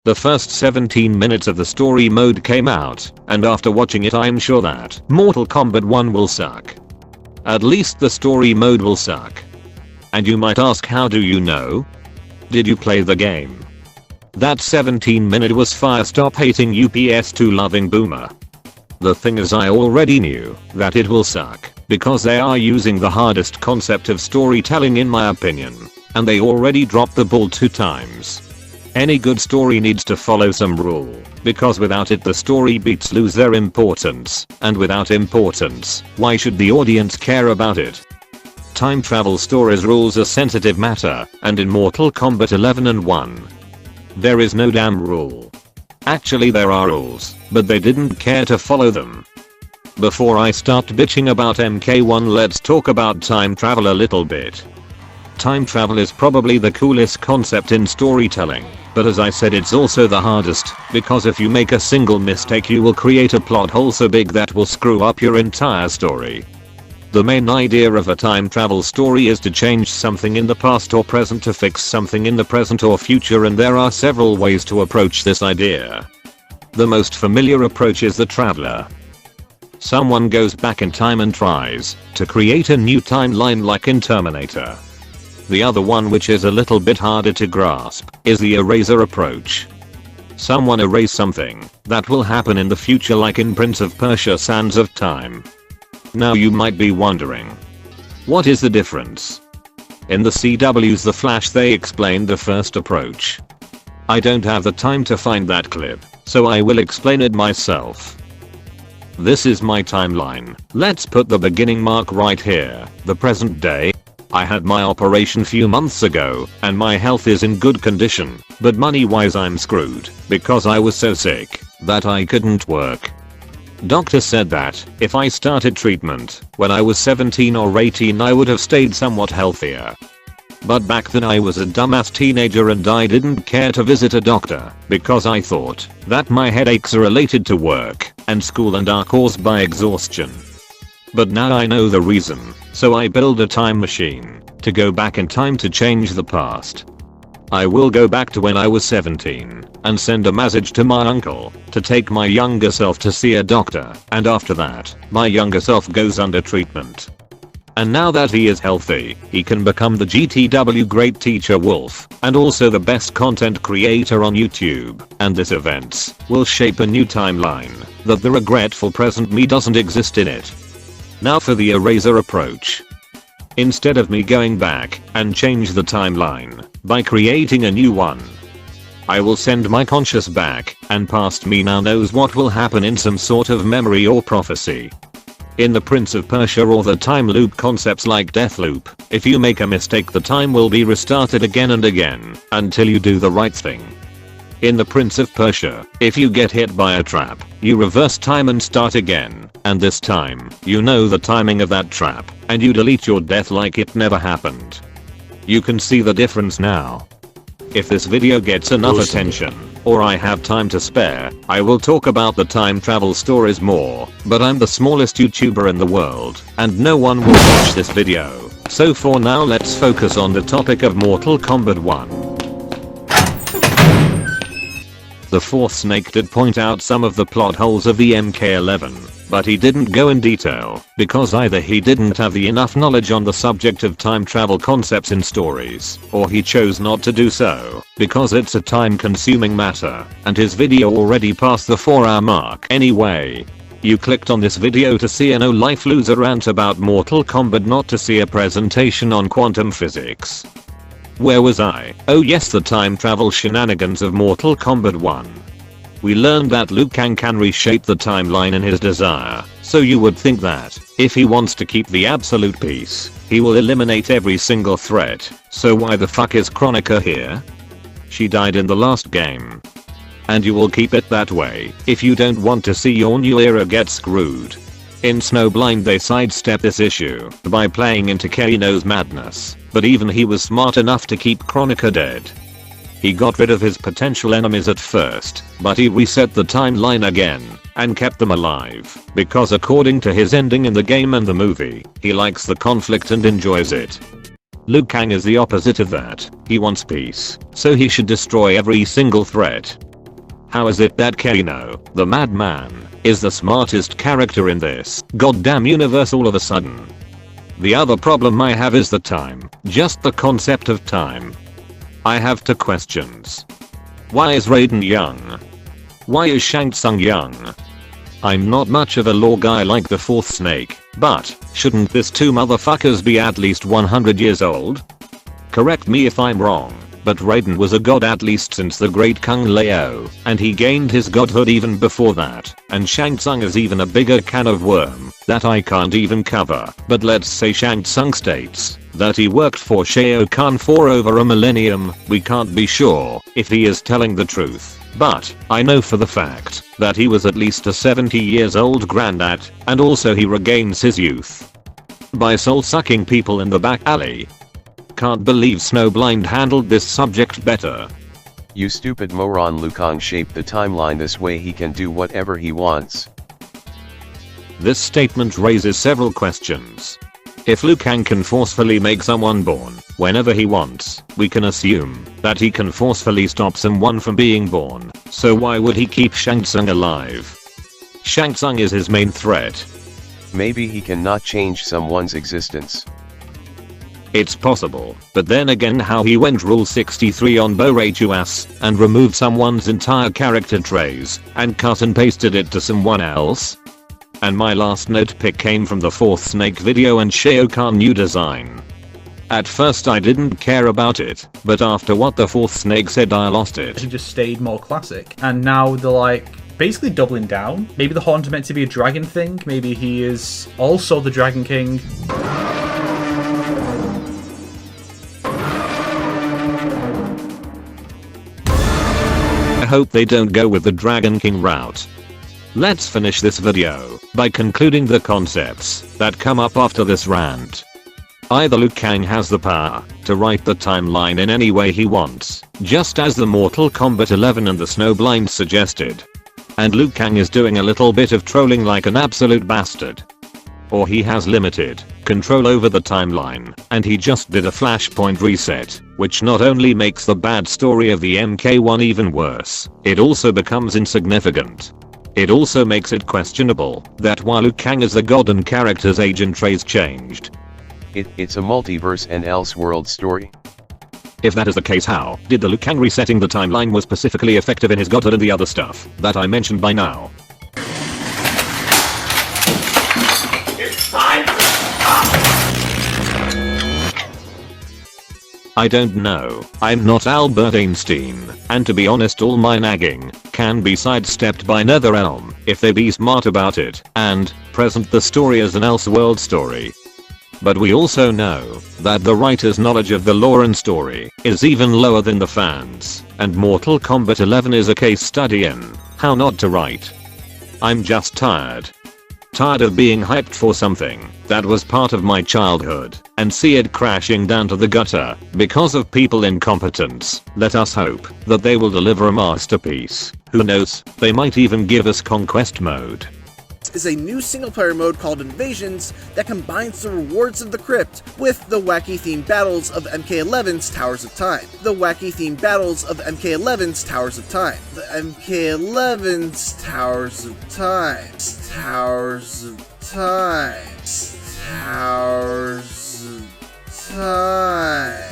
The first 17 minutes of the story mode came out, and after watching it I'm sure that Mortal Kombat 1 will suck. At least the story mode will suck. And you might ask, how do you know? Did you play the game? That 17-minute was fire. Stop hating UPS2 loving boomer. The thing is, I already knew that it will suck because they are using the hardest concept of storytelling in my opinion, and they already dropped the ball 2 times. Any good story needs to follow some rule, because without it the story beats lose their importance, and without importance, why should the audience care about it? Time travel stories rules are sensitive matter, and in Mortal Kombat 11 and 1, there is no damn rule. Actually there are rules, but they didn't care to follow them. Before I start bitching about MK1, let's talk about time travel a little bit. Time travel is probably the coolest concept in storytelling, but as I said, it's also the hardest, because if you make a single mistake you will create a plot hole so big that will screw up your entire story. The main idea of a time travel story is to change something in the past or present to fix something in the present or future, and there are several ways to approach this idea. The most familiar approach is the traveler. Someone goes back in time and tries to create a new timeline like in Terminator. The other one, which is a little bit harder to grasp, is the eraser approach. Someone erase something that will happen in the future like in Prince of Persia: Sands of Time. Now you might be wondering, what is the difference? In the CW's The Flash they explained the first approach. I don't have the time to find that clip, so I will explain it myself. This is my timeline. Let's put the beginning mark right here, the present day. I had my operation few months ago, and my health is in good condition, but money wise I'm screwed, because I was so sick that I couldn't work. Doctor said that if I started treatment when I was 17 or 18 I would have stayed somewhat healthier. But back then I was a dumbass teenager and I didn't care to visit a doctor because I thought that my headaches are related to work and school and are caused by exhaustion. But now I know the reason, so I build a time machine to go back in time to change the past. I will go back to when I was 17 and send a message to my uncle to take my younger self to see a doctor, and after that, my younger self goes under treatment. And now that he is healthy, he can become the GTW great teacher Wolf, and also the best content creator on YouTube, and this events will shape a new timeline that the regretful present me doesn't exist in it. Now for the eraser approach. Instead of me going back and change the timeline by creating a new one, I will send my conscious back, and past me now knows what will happen in some sort of memory or prophecy. In the Prince of Persia or the time loop concepts like death loop, if you make a mistake the time will be restarted again and again until you do the right thing. In the Prince of Persia, if you get hit by a trap, you reverse time and start again, and this time, you know the timing of that trap, and you delete your death like it never happened. You can see the difference now. If this video gets enough attention, or I have time to spare, I will talk about the time travel stories more, but I'm the smallest YouTuber in the world, and no one will watch this video. So for now let's focus on the topic of Mortal Kombat 1. The fourth snake did point out some of the plot holes of the MK11, but he didn't go in detail, because either he didn't have the enough knowledge on the subject of time travel concepts in stories, or he chose not to do so, because it's a time consuming matter, and his video already passed the 4-hour mark anyway. You clicked on this video to see a no life loser rant about Mortal Kombat, not to see a presentation on quantum physics. Where was I? Oh yes, the time travel shenanigans of Mortal Kombat 1. We learned that Liu Kang can reshape the timeline in his desire, so you would think that, if he wants to keep the absolute peace, he will eliminate every single threat, so why the fuck is Kronika here? She died in the last game. And you will keep it that way, if you don't want to see your new era get screwed. In Snowblind they sidestep this issue by playing into Kano's madness, but even he was smart enough to keep Kronika dead. He got rid of his potential enemies at first, but he reset the timeline again, and kept them alive, because according to his ending in the game and the movie, he likes the conflict and enjoys it. Liu Kang is the opposite of that, he wants peace, so he should destroy every single threat. How is it that Kano, the madman, is the smartest character in this goddamn universe all of a sudden? The other problem I have is the time, just the concept of time. I have 2 questions. Why is Raiden young? Why is Shang Tsung young? I'm not much of a lore guy like the 4th snake, but shouldn't this 2 motherfuckers be at least 100 years old? Correct me if I'm wrong, but Raiden was a god at least since the great Kung Lao, and he gained his godhood even before that, and Shang Tsung is even a bigger can of worm that I can't even cover, but let's say Shang Tsung states that he worked for Shao Kahn for over a millennium. We can't be sure if he is telling the truth, but I know for the fact that he was at least a 70 years old granddad, and also he regains his youth by soul sucking people in the back alley. Can't believe Snowblind handled this subject better. You stupid moron, Liu Kang shaped the timeline this way he can do whatever he wants. This statement raises several questions. If Liu Kang can forcefully make someone born whenever he wants, we can assume that he can forcefully stop someone from being born, so why would he keep Shang Tsung alive? Shang Tsung is his main threat. Maybe he cannot change someone's existence. It's possible, but then again, how he went Rule 63 on Borachuas and removed someone's entire character trays and cut and pasted it to someone else? And my last nitpick came from the 4th snake video and Shao Kahn new design. At first I didn't care about it, but after what the 4th snake said I lost it. He just stayed more classic, and now they're like basically doubling down. Maybe the horn's meant to be a dragon thing, maybe he is also the Dragon King. I hope they don't go with the Dragon King route. Let's finish this video by concluding the concepts that come up after this rant. Either Liu Kang has the power to write the timeline in any way he wants, just as the Mortal Kombat 11 and the Snowblind suggested, and Liu Kang is doing a little bit of trolling like an absolute bastard. Or he has limited control over the timeline, and he just did a flashpoint reset, which not only makes the bad story of the MK1 even worse, it also becomes insignificant. It also makes it questionable that while Liu Kang is the god and character's age and traits changed. It's a multiverse and elseworld story. If that is the case, how did the Liu Kang resetting the timeline was specifically effective in his godhood and the other stuff that I mentioned by now? I don't know. I'm not Albert Einstein, and to be honest all my nagging can be sidestepped by NetherRealm if they be smart about it and present the story as an Elseworld story. But we also know that the writer's knowledge of the lore and story is even lower than the fans, and Mortal Kombat 11 is a case study in how not to write. I'm just tired of being hyped for something that was part of my childhood and see it crashing down to the gutter because of people incompetence. Let us hope that they will deliver a masterpiece. Who knows, they might even give us conquest mode. Is a new single-player mode called Invasions that combines the rewards of the Crypt with the wacky-themed battles of MK11's Towers of Time. The wacky-themed battles of MK11's Towers of Time. The MK11's Towers of Time. Towers of Time. Towers of Time.